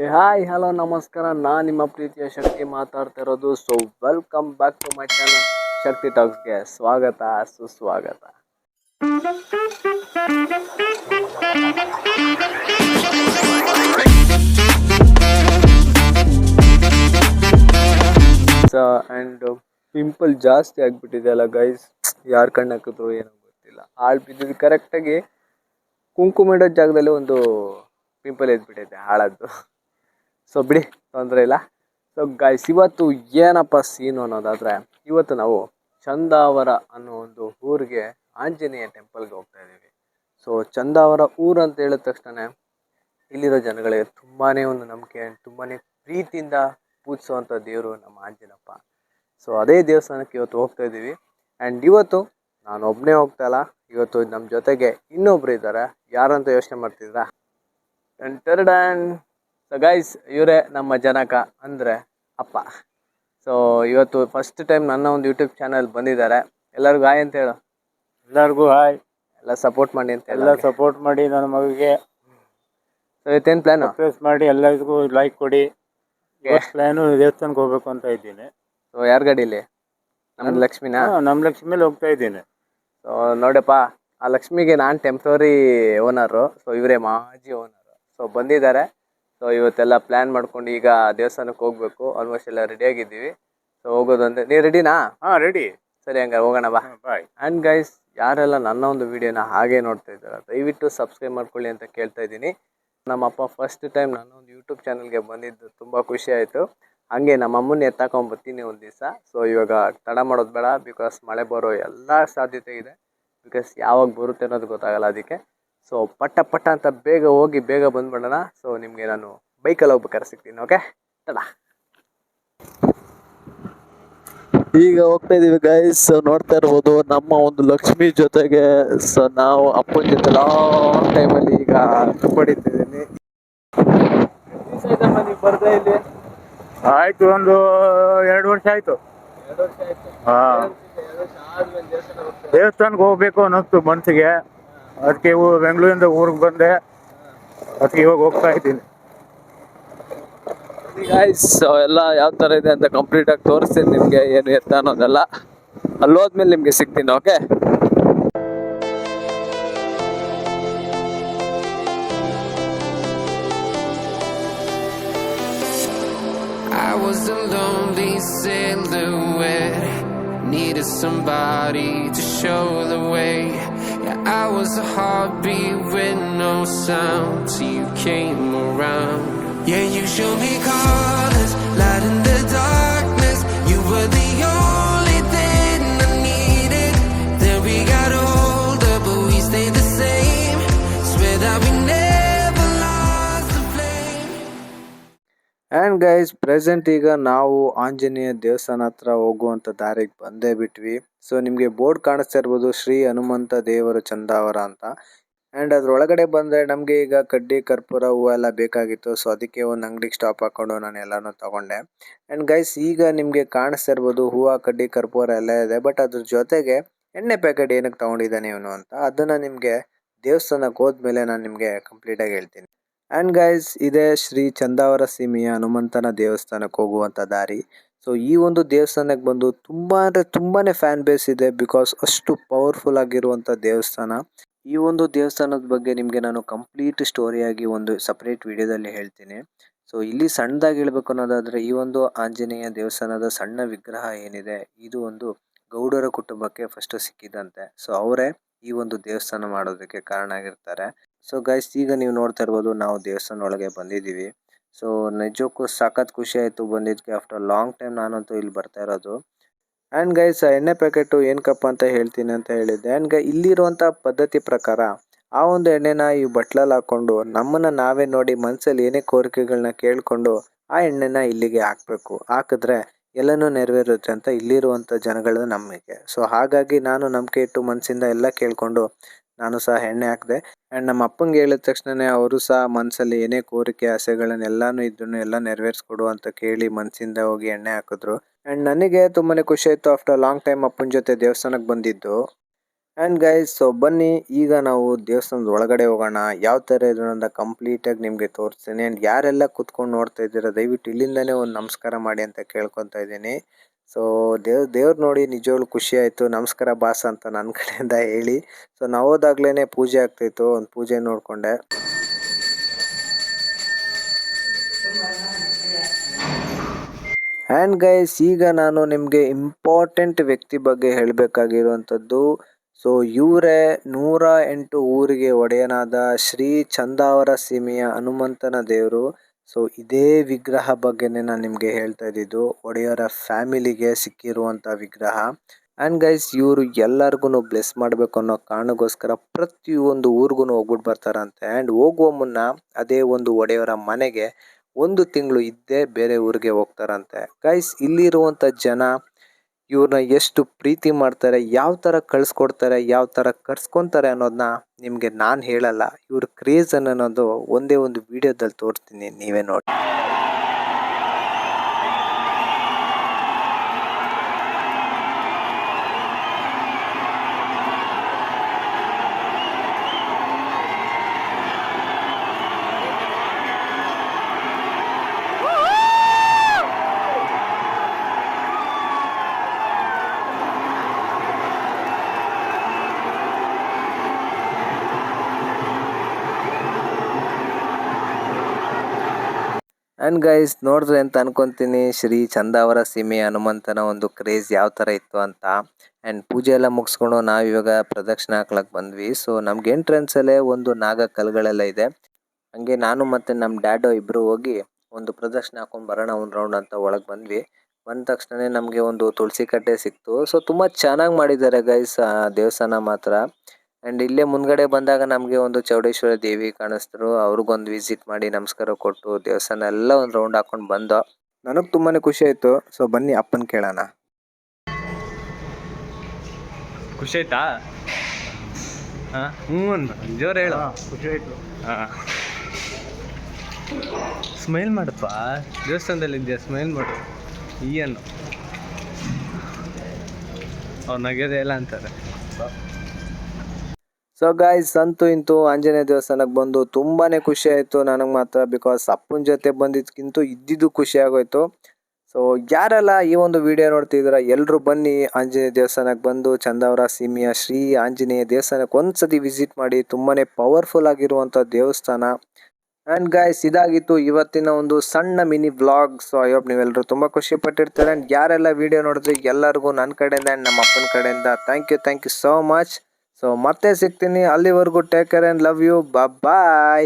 Hi hello ನಮಸ್ಕಾರ, ನಾನು ನಿಮ್ಮ ಪ್ರೀತಿಯ ಶಕ್ತಿ ಮಾತಾಡ್ತಾ ಇರೋದು. So welcome back to my channel Shakti ಟಾಕ್ಸ್ಗೆ ಸ್ವಾಗತ ಸುಸ್ವಾಗತ. ಆ್ಯಂಡ್ ಪಿಂಪಲ್ ಜಾಸ್ತಿ ಆಗಿಬಿಟ್ಟಿದೆ ಅಲ್ಲ ಗೈಸ್, ಯಾರು ಕಣ್ಣು ಹಾಕಿದ್ರು ಏನೋ ಗೊತ್ತಿಲ್ಲ. ಹಾಳು ಬಿದ್ದಿದ್ದು ಕರೆಕ್ಟಾಗಿ ಕುಂಕುಮ ಇಡೋ ಜಾಗದಲ್ಲಿ ಒಂದು ಪಿಂಪಲ್ ಎದ್ಬಿಟ್ಟೈತೆ ಹಾಳಾದ್ದು. ಸೊ ಬಿಡಿ, ತೊಂದರೆ ಇಲ್ಲ. ಸೊ ಗೈಸ್, ಇವತ್ತು ಏನಪ್ಪ ಸೀನು ಅನ್ನೋದಾದರೆ, ಇವತ್ತು ನಾವು ಚಂದಾವರ ಅನ್ನೋ ಒಂದು ಊರಿಗೆ ಆಂಜನೇಯ ಟೆಂಪಲ್ಗೆ ಹೋಗ್ತಾ ಇದ್ದೀವಿ. ಸೊ ಚಂದಾವರ ಊರು ಅಂತ ಹೇಳಿದ ತಕ್ಷಣ ಇಲ್ಲಿರೋ ಜನಗಳಿಗೆ ತುಂಬಾ ಒಂದು ನಂಬಿಕೆ, ತುಂಬಾ ಪ್ರೀತಿಯಿಂದ ಪೂಜಿಸುವಂಥ ದೇವರು ನಮ್ಮ ಆಂಜನಪ್ಪ. ಸೊ ಅದೇ ದೇವಸ್ಥಾನಕ್ಕೆ ಇವತ್ತು ಹೋಗ್ತಾ ಇದ್ದೀವಿ. ಆ್ಯಂಡ್ ಇವತ್ತು ನಾನು ಒಬ್ಬನೇ ಹೋಗ್ತಾ ಇಲ್ಲ, ಇವತ್ತು ನಮ್ಮ ಜೊತೆಗೆ ಇನ್ನೊಬ್ರು ಇದ್ದಾರೆ. ಯಾರಂತ ಯೋಚನೆ ಮಾಡ್ತಿದ್ರಾ? ಸೊ ಗೈಸ್, ಇವರೇ ನಮ್ಮ ಜನಕ, ಅಂದರೆ ಅಪ್ಪ. ಸೊ ಇವತ್ತು ಫಸ್ಟ್ ಟೈಮ್ ನನ್ನ ಒಂದು ಯೂಟ್ಯೂಬ್ ಚಾನಲ್ ಬಂದಿದ್ದಾರೆ. ಎಲ್ಲರಿಗೂ ಹಾಯ್ ಅಂತ ಹೇಳು. ಎಲ್ಲರಿಗೂ ಹಾಯ್. ಎಲ್ಲ ಸಪೋರ್ಟ್ ಮಾಡಿ ಅಂತ ಎಲ್ಲ ಸಪೋರ್ಟ್ ಮಾಡಿ ನನ್ನ ಮಗುಗೆ. ಸೊ ಇವತ್ತೇನು ಪ್ಲ್ಯಾನು? ಸಬ್ಸ್ಕ್ರೈಬ್ ಮಾಡಿ, ಎಲ್ಲರಿಗೂ ಲೈಕ್ ಕೊಡಿ. ಪ್ಲ್ಯಾನು ದೇವಸ್ಥಾನಕ್ಕೆ ಹೋಗ್ಬೇಕು ಅಂತ ಇದ್ದೀನಿ. ಸೊ ಯಾರ ಗಾಡೀಲಿ? ನಮ್ಮ ಲಕ್ಷ್ಮಿನಾ? ನಮ್ಮ ಲಕ್ಷ್ಮಿಯಲ್ಲಿ ಹೋಗ್ತಾ ಇದ್ದೀನಿ. ಸೊ ನೋಡಪ್ಪ, ಆ ಲಕ್ಷ್ಮಿಗೆ ನಾನು ಟೆಂಪ್ರರಿ ಓನರು. ಸೊ ಇವರೇ ಮಾಜಿ ಓನರು. ಸೊ ಬಂದಿದ್ದಾರೆ. ಸೊ ಇವತ್ತೆಲ್ಲ ಪ್ಲ್ಯಾನ್ ಮಾಡ್ಕೊಂಡು ಈಗ ದೇವಸ್ಥಾನಕ್ಕೆ ಹೋಗ್ಬೇಕು. ಆಲ್ಮೋಸ್ಟ್ ಎಲ್ಲ ರೆಡಿಯಾಗಿದ್ದೀವಿ. ಸೊ ಹೋಗೋದಂದ್ರೆ, ನೀವು ರೆಡಿನಾ? ಹಾಂ, ರೆಡಿ. ಸರಿ, ಹಂಗಾರೆ ಹೋಗೋಣ ಬಾ. ಬಾಯ್. ಆ್ಯಂಡ್ ಗೈಸ್, ಯಾರೆಲ್ಲ ನನ್ನ ಒಂದು ವಿಡಿಯೋನ ಹಾಗೆ ನೋಡ್ತಾ ಇದ್ದಾರೆ, ದಯವಿಟ್ಟು ಸಬ್ಸ್ಕ್ರೈಬ್ ಮಾಡ್ಕೊಳ್ಳಿ ಅಂತ ಕೇಳ್ತಾ ಇದ್ದೀನಿ. ನಮ್ಮಪ್ಪ ಫಸ್ಟ್ ಟೈಮ್ ನನ್ನ ಒಂದು ಯೂಟ್ಯೂಬ್ ಚಾನಲ್ಗೆ ಬಂದಿದ್ದು ತುಂಬ ಖುಷಿ ಆಯಿತು. ಹಾಗೆ ನಮ್ಮ ಅಮ್ಮನ ಎತ್ತಾಕೊಂಬರ್ತೀನಿ ಒಂದು ದಿವಸ. ಸೊ ಇವಾಗ ತಡ ಮಾಡೋದು ಬೇಡ, ಬಿಕಾಸ್ ಮಳೆ ಬರೋ ಎಲ್ಲ ಸಾಧ್ಯತೆ ಇದೆ. ಬಿಕಾಸ್ ಯಾವಾಗ ಬರುತ್ತೆ ಅನ್ನೋದು ಗೊತ್ತಾಗಲ್ಲ, ಅದಕ್ಕೆ. ಸೊ ಪಟ್ಟ ಪಟ್ಟ ಅಂತ ಬೇಗ ಹೋಗಿ ಬೇಗ ಬಂದ್ಬಿಡೋಣ. ಸೊ ನಿಮಗೆ ನಾನು ಬೈಕಲ್ಲಿ ಹೋಗ್ಬೇಕಾದ್ರೆ ಸಿಗ್ತೀನಿ. ಓಕೆ, ತಡ. ಈಗ ಹೋಗ್ತಾ ಇದೀವಿ ಗೈಸ್. ನೋಡ್ತಾ ಇರ್ಬೋದು ನಮ್ಮ ಒಂದು ಲಕ್ಷ್ಮಿ ಜೊತೆಗೆ. ಸೊ ನಾವು ಅಪ್ಪನ ಜೊತೆ ಲಾಂಗ್ ಟೈಮಲ್ಲಿ ಈಗ ಪಡಿತಿದ್ದೀನಿ. ಬರ್ತಾ ಇಲ್ಲಿ ಆಯ್ತು, ಒಂದು 2 ವರ್ಷ ಆಯ್ತು. ಹಾಂ, ದೇವಸ್ಥಾನಕ್ಕೆ ಹೋಗ್ಬೇಕು ಅನ್ನಿಸ್ತು ಮನಸ್ಸಿಗೆ. ಅದಕ್ಕೆ ಬೆಂಗಳೂರಿಂದ ಊರಿಗೆ ಬಂದೆ. ಅದಕ್ಕೆ ಇವಾಗ ಹೋಗ್ತಾ ಇದ್ದೀನಿ. ಗೈಸ್, ಎಲ್ಲ ಯಾವ ಥರ ಇದೆ ಅಂತ ಕಂಪ್ಲೀಟಾಗಿ ತೋರಿಸ್ತೀನಿ ನಿಮಗೆ, ಏನು ಎತ್ತ ಅನ್ನೋದೆಲ್ಲ. ಅಲ್ಲೋದ್ಮೇಲೆ ನಿಮಗೆ ಸಿಗ್ತೀನಿ. Okay, I was a lonely silhouette, needed somebody to show the way. Yeah, I was a heartbeat with no sound till you came around. Yeah, you showed me colors, light in the darkness. You were the only thing I needed. Then we got older, but we stayed the same. Swear that we never lost the flame. And guys, present ಈಗ ನಾವು ಆಂಜನೇಯ ದೇವಸ್ಥಾನ ಹತ್ರ ಹೋಗುವಂಥ ದಾರಿಗೆ ಬಂದೇ ಬಿಟ್ವಿ. So ನಿಮಗೆ board ಕಾಣಿಸ್ತಾ ಇರ್ಬೋದು, ಶ್ರೀ ಹನುಮಂತ ದೇವರು ಚಂದಾವರ ಅಂತ. ಆ್ಯಂಡ್ ಅದ್ರೊಳಗಡೆ ಬಂದರೆ ನಮಗೆ ಈಗ ಕಡ್ಡಿ ಕರ್ಪೂರ ಹೂವು ಎಲ್ಲ ಬೇಕಾಗಿತ್ತು. ಸೊ ಅದಕ್ಕೆ ಒಂದು ಅಂಗಡಿಗೆ ಸ್ಟಾಪ್ ಹಾಕ್ಕೊಂಡು ನಾನು ಎಲ್ಲನೂ ತೊಗೊಂಡೆ. ಆ್ಯಂಡ್ ಗೈಸ್, ಈಗ ನಿಮಗೆ ಕಾಣಿಸ್ತಾ ಇರ್ಬೋದು ಹೂವು, ಕಡ್ಡಿ ಕರ್ಪೂರ ಎಲ್ಲ ಇದೆ. ಬಟ್ ಅದ್ರ ಜೊತೆಗೆ ಎಣ್ಣೆ ಪ್ಯಾಕೆಟ್ ಏನಕ್ಕೆ ತೊಗೊಂಡಿದ್ದಾನೆ ಇವನು ಅಂತ, ಅದನ್ನು ನಿಮಗೆ ದೇವಸ್ಥಾನಕ್ಕೆ ಹೋದ್ಮೇಲೆ ನಾನು ನಿಮಗೆ ಕಂಪ್ಲೀಟಾಗಿ ಹೇಳ್ತೀನಿ. ಆ್ಯಂಡ್ ಗೈಸ್, ಇದೇ ಶ್ರೀ ಚಂದಾವರ ಸೀಮೆಯ ಹನುಮಂತನ ದೇವಸ್ಥಾನಕ್ಕೆ ಹೋಗುವಂಥ ದಾರಿ. ಸೊ ಈ ಒಂದು ದೇವಸ್ಥಾನಕ್ಕೆ ಬಂದು ತುಂಬ ಅಂದರೆ ತುಂಬಾ ಫ್ಯಾನ್ ಬೇಸ್ ಇದೆ, ಬಿಕಾಸ್ ಅಷ್ಟು ಪವರ್ಫುಲ್ ಆಗಿರುವಂಥ ದೇವಸ್ಥಾನ. ಈ ಒಂದು ದೇವಸ್ಥಾನದ ಬಗ್ಗೆ ನಿಮಗೆ ನಾನು ಕಂಪ್ಲೀಟ್ ಸ್ಟೋರಿಯಾಗಿ ಒಂದು ಸಪ್ರೇಟ್ ವಿಡಿಯೋದಲ್ಲಿ ಹೇಳ್ತೀನಿ. ಸೊ ಇಲ್ಲಿ ಸಣ್ಣದಾಗಿ ಹೇಳ್ಬೇಕು ಅನ್ನೋದಾದರೆ, ಈ ಒಂದು ಆಂಜನೇಯ ದೇವಸ್ಥಾನದ ಸಣ್ಣ ವಿಗ್ರಹ ಏನಿದೆ, ಇದು ಒಂದು ಗೌಡರ ಕುಟುಂಬಕ್ಕೆ ಫಸ್ಟು ಸಿಕ್ಕಿದಂತೆ. ಸೊ ಅವರೇ ಈ ಒಂದು ದೇವಸ್ಥಾನ ಮಾಡೋದಕ್ಕೆ ಕಾರಣ ಆಗಿರ್ತಾರೆ. ಸೊ ಗೈಸ್, ಈಗ ನೀವು ನೋಡ್ತಾ ಇರ್ಬೋದು ನಾವು ದೇವಸ್ಥಾನ ಒಳಗೆ ಬಂದಿದ್ದೀವಿ. ಸೊ ನಿಜಕ್ಕೂ ಸಖತ್ ಖುಷಿ ಆಯಿತು ಬಂದಿದ್ದಕ್ಕೆ. ಆಫ್ಟರ್ ಲಾಂಗ್ ಟೈಮ್ ನಾನಂತೂ ಇಲ್ಲಿ ಬರ್ತಾ ಇರೋದು. ಆ್ಯಂಡ್ ಗೈಸ್, ಎಣ್ಣೆ ಪ್ಯಾಕೆಟು ಏನಕ್ಕಪ್ಪ ಅಂತ ಹೇಳ್ತೀನಿ ಅಂತ ಹೇಳಿದ್ದೆ. ಆ್ಯಂಡ್ ಇಲ್ಲಿರುವಂಥ ಪದ್ಧತಿ ಪ್ರಕಾರ ಆ ಒಂದು ಎಣ್ಣೆನ ಈ ಬಟ್ಲಲ್ಲಿ ಹಾಕ್ಕೊಂಡು ನಮ್ಮನ್ನು ನಾವೇ ನೋಡಿ ಮನಸ್ಸಲ್ಲಿ ಏನೇ ಕೋರಿಕೆಗಳನ್ನ ಕೇಳಿಕೊಂಡು ಆ ಎಣ್ಣೆನ ಇಲ್ಲಿಗೆ ಹಾಕಬೇಕು. ಹಾಕಿದ್ರೆ ಎಲ್ಲನೂ ನೆರವೇರುತ್ತೆ ಅಂತ ಇಲ್ಲಿರುವಂಥ ಜನಗಳ ನಂಬಿಕೆ. ಸೊ ಹಾಗಾಗಿ ನಾನು ನಂಬಿಕೆ ಇಟ್ಟು ಮನಸ್ಸಿಂದ ಎಲ್ಲ ಕೇಳಿಕೊಂಡು ನಾನು ಸಹ ಎಣ್ಣೆ ಹಾಕಿದೆ. ಆ್ಯಂಡ್ ನಮ್ಮ ಅಪ್ಪಂಗೆ ಹೇಳಿದ ತಕ್ಷಣವೇ ಅವರು ಸಹ ಮನಸ್ಸಲ್ಲಿ ಏನೇ ಕೋರಿಕೆ ಆಸೆಗಳನ್ನೆಲ್ಲನೂ ಇದ್ದನ್ನು ಎಲ್ಲ ನೆರವೇರಿಸ್ಕೊಡು ಅಂತ ಕೇಳಿ ಮನಸ್ಸಿಂದ ಹೋಗಿ ಎಣ್ಣೆ ಹಾಕಿದ್ರು. ಆ್ಯಂಡ್ ನನಗೆ ತುಂಬಾ ಖುಷಿ ಆಯಿತು ಆಫ್ಟರ್ ಲಾಂಗ್ ಟೈಮ್ ಅಪ್ಪನ ಜೊತೆ ದೇವಸ್ಥಾನಕ್ಕೆ ಬಂದಿದ್ದು. ಆ್ಯಂಡ್ ಗೈಸ್ ಸೊ ಬನ್ನಿ ಈಗ ನಾವು ದೇವಸ್ಥಾನದ ಒಳಗಡೆ ಹೋಗೋಣ. ಯಾವ ಥರ ಇದೆ ಅಂತ ಕಂಪ್ಲೀಟಾಗಿ ನಿಮಗೆ ತೋರಿಸ್ತೀನಿ. ಆ್ಯಂಡ್ ಯಾರೆಲ್ಲ ಕುತ್ಕೊಂಡು ನೋಡ್ತಾ ಇದ್ದೀರಾ ದಯವಿಟ್ಟು ಇಲ್ಲಿಂದನೇ ಒಂದು ನಮಸ್ಕಾರ ಮಾಡಿ ಅಂತ ಕೇಳ್ಕೊತಾ ಇದ್ದೀನಿ. ಸೊ ದೇವ್ರು ನೋಡಿ ನಿಜವಾಗ್ಲೂ ಖುಷಿ ಆಯಿತು. ನಮಸ್ಕಾರ ಬಾಸ್ ಅಂತ ನನ್ನ ಕಡೆಯಿಂದ ಹೇಳಿ. ಸೊ ನಾವು ಹೋದಾಗ್ಲೇ ಪೂಜೆ ಆಗ್ತಾಯಿತ್ತು, ಒಂದು ಪೂಜೆ ನೋಡಿಕೊಂಡೆ. ಆ್ಯಂಡ್ ಗೈಸ್ ಈಗ ನಾನು ನಿಮಗೆ ಇಂಪಾರ್ಟೆಂಟ್ ವ್ಯಕ್ತಿ ಬಗ್ಗೆ ಹೇಳಬೇಕಾಗಿರುವಂಥದ್ದು. ಸೊ ಇವರೇ 108 ಊರಿಗೆ ಒಡೆಯನಾದ ಶ್ರೀ ಚಂದಾವರ ಸೀಮೆಯ ಹನುಮಂತನ ದೇವರು. ಸೊ ಇದೇ ವಿಗ್ರಹ ಬಗ್ಗೆನೇ ನಾನು ನಿಮಗೆ ಹೇಳ್ತಾ ಇದ್ದಿದ್ದು, ಒಡೆಯರ ಫ್ಯಾಮಿಲಿಗೆ ಸಿಕ್ಕಿರುವಂಥ ವಿಗ್ರಹ. ಆ್ಯಂಡ್ ಗೈಸ್ ಇವರು ಎಲ್ಲರಿಗೂ ಬ್ಲೆಸ್ ಮಾಡಬೇಕು ಅನ್ನೋ ಕಾರಣಕ್ಕೋಸ್ಕರ ಪ್ರತಿಯೊಂದು ಊರಿಗೂ ಹೋಗ್ಬಿಟ್ಟು ಬರ್ತಾರಂತೆ. ಆ್ಯಂಡ್ ಹೋಗುವ ಮುನ್ನ ಅದೇ ಒಂದು ಒಡೆಯವರ ಮನೆಗೆ 1 ತಿಂಗಳು ಇದ್ದೇ ಬೇರೆ ಊರಿಗೆ ಹೋಗ್ತಾರಂತೆ. ಗೈಸ್ ಇಲ್ಲಿರುವಂಥ ಜನ ಇವ್ರನ್ನ ಎಷ್ಟು ಪ್ರೀತಿ ಮಾಡ್ತಾರೆ, ಯಾವ ಥರ ಕಳಿಸ್ಕೊಡ್ತಾರೆ, ಯಾವ ಥರ ಕರ್ಸ್ಕೊತಾರೆ ಅನ್ನೋದನ್ನ ನಿಮಗೆ ನಾನು ಹೇಳಲ್ಲ. ಇವ್ರ ಕ್ರೇಜ್ ಅನ್ನೋದು ಒಂದೇ ಒಂದು ವಿಡಿಯೋದಲ್ಲಿ ತೋರಿಸ್ತೀನಿ, ನೀವೇ ನೋಡಿ. ಆ್ಯಂಡ್ ಗೈಸ್ ನೋಡಿದ್ರೆ ಅಂತ ಅನ್ಕೊತೀನಿ ಶ್ರೀ ಚಂದಾವರ ಸೀಮೆಯ ಹನುಮಂತನ ಒಂದು ಕ್ರೇಜ್ ಯಾವ ಥರ ಇತ್ತು ಅಂತ. ಆ್ಯಂಡ್ ಪೂಜೆ ಎಲ್ಲ ಮುಗಿಸ್ಕೊಂಡು ನಾವಿವಾಗ ಪ್ರದಕ್ಷಿಣೆ ಹಾಕ್ಲಕ್ಕೆ ಬಂದ್ವಿ. ಸೊ ನಮ್ಗೆ ಎಂಟ್ರೆನ್ಸಲ್ಲೇ ಒಂದು ನಾಗ ಕಲ್ಗಳೆಲ್ಲ ಇದೆ. ಹಂಗೆ ನಾನು ಮತ್ತು ನಮ್ಮ ಡ್ಯಾಡು ಇಬ್ಬರು ಹೋಗಿ ಒಂದು ಪ್ರದಕ್ಷಿಣೆ ಹಾಕೊಂಡು ಬರೋಣ ಒಂದು ರೌಂಡ್ ಅಂತ ಒಳಗೆ ಬಂದ್ವಿ. ಬಂದ ತಕ್ಷಣ ನಮಗೆ ಒಂದು ತುಳಸಿ ಕಟ್ಟೆ ಸಿಕ್ತು. ಸೊ ತುಂಬ ಚೆನ್ನಾಗಿ ಮಾಡಿದ್ದಾರೆ ಗೈಸ್ ದೇವಸ್ಥಾನ ಮಾತ್ರ. ಆ್ಯಂಡ್ ಇಲ್ಲೇ ಮುಂದ್ಗಡೆ ಬಂದಾಗ ನಮಗೆ ಒಂದು ಚೌಡೇಶ್ವರಿ ದೇವಿ ಕಾಣಿಸಿದ್ರು. ಅವ್ರಿಗೊಂದು ವಿಸಿಟ್ ಮಾಡಿ ನಮಸ್ಕಾರ ಕೊಟ್ಟು ದೇವಸ್ಥಾನ ಎಲ್ಲ ಒಂದು ರೌಂಡ್ ಹಾಕೊಂಡು ಬಂದೋ. ನನಗೆ ತುಂಬಾ ಖುಷಿ ಆಯಿತು. ಸೊ ಬನ್ನಿ ಅಪ್ಪನ ಕೇಳೋಣ. ಖುಷಿ ಆಯ್ತಾ? ಹ್ಞೂ ಅನ್ನು ಜೋರು ಹೇಳು. ಖುಷಿ ಆಯಿತು. ಸ್ಮೈಲ್ ಮಾಡಪ್ಪ, ದೇವಸ್ಥಾನದಲ್ಲಿದ್ಯಾ ಸ್ಮೈಲ್ ಮಾಡು. ಈ ಅನ್ನು ಅವ್ರು ನಗೆದೇ ಇಲ್ಲ ಅಂತಾರೆ. ಸೊ ಗಾಯ್ಸ್ ಅಂತೂ ಇಂತೂ ಆಂಜನೇಯ ದೇವಸ್ಥಾನಕ್ಕೆ ಬಂದು ತುಂಬಾ ಖುಷಿ ಆಯಿತು ನನಗೆ ಮಾತ್ರ. ಬಿಕಾಸ್ ಅಪ್ಪನ ಜೊತೆ ಬಂದಿದ್ದಕ್ಕಿಂತ ಇದ್ದಿದ್ದು ಖುಷಿ ಆಗೋಯ್ತು. ಸೊ ಯಾರೆಲ್ಲ ಈ ಒಂದು ವಿಡಿಯೋ ನೋಡ್ತಿದ್ದೀರಾ ಎಲ್ಲರೂ ಬನ್ನಿ ಆಂಜನೇಯ ದೇವಸ್ಥಾನಕ್ಕೆ ಬಂದು ಚಂದಾವರ ಸೀಮೆಯ ಶ್ರೀ ಆಂಜನೇಯ ದೇವಸ್ಥಾನಕ್ಕೆ ಒಂದ್ಸತಿ ವಿಸಿಟ್ ಮಾಡಿ. ತುಂಬಾ ಪವರ್ಫುಲ್ ಆಗಿರುವಂಥ ದೇವಸ್ಥಾನ. ಆ್ಯಂಡ್ ಗಾಯ್ಸ್ ಇದಾಗಿತ್ತು ಇವತ್ತಿನ ಒಂದು ಸಣ್ಣ mini vlog. So I hope ನೀವೆಲ್ಲರೂ ತುಂಬ ಖುಷಿ ಪಟ್ಟಿರ್ತಾರೆ. ಆ್ಯಂಡ್ ಯಾರೆಲ್ಲ ವಿಡಿಯೋ ನೋಡಿದ್ರೆ ಎಲ್ಲರಿಗೂ ನನ್ನ ಕಡೆಯಿಂದ ಆ್ಯಂಡ್ ನಮ್ಮ ಅಪ್ಪನ ಕಡೆಯಿಂದ thank you so much. So ಮತ್ತೆ ಸಿಗ್ತೀನಿ, ಅಲ್ಲಿವರೆಗೂ take care and love you, bye.